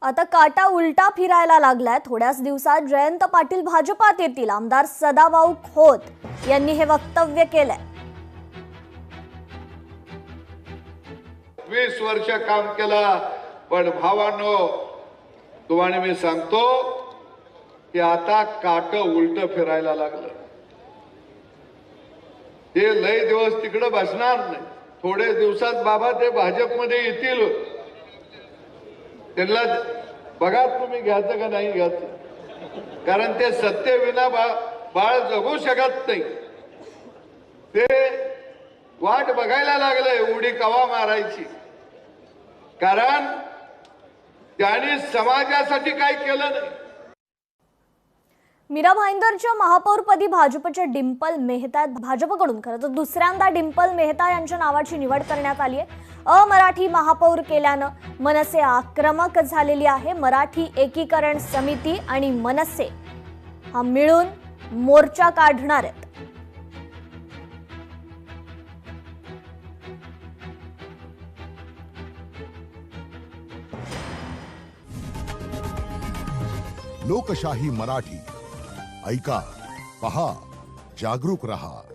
आता काटा उलटा फिरायला लागलाय। थोड्याच दिवसात जयंत पाटील भाजपात येतील। आमदार सदाभाऊ खोत यांनी हे वक्तव्य केलंय। 20 वर्ष काम केला, पण भावांनो तुम्हाला मी सांगतो की आता काट उलट फिरायला लागलं। ते लय दिवस तिकडे बसणार नाही। थोडे दिवसात बाबा ते भाजपमध्ये येतील। त्यांना बघा तुम्ही घ्यायचं का नाही घ्यायचं, कारण ते सत्तेविना बाळ जगू शकत नाही। ते वाट बघायला लागले उडी कवा मारायची, कारण त्यांनी समाजासाठी काय केलं नाही। मीरा भाईंदरच्या महापौरपदी भाजपच्या डिंपल मेहता भाजपकडून खरं तर दुसऱ्यांदा डिंपल मेहता यांच्या नावाची निवड करण्यात आली आहे। अमराठी महापौर केल्यानं मनसे आक्रमक झालेली आहे। मराठी एकीकरण समिती आणि मनसे हा मिळून मोर्चा काढणार आहेत। लोकशाही मराठी ऐका, पहा, जागरूक रहा।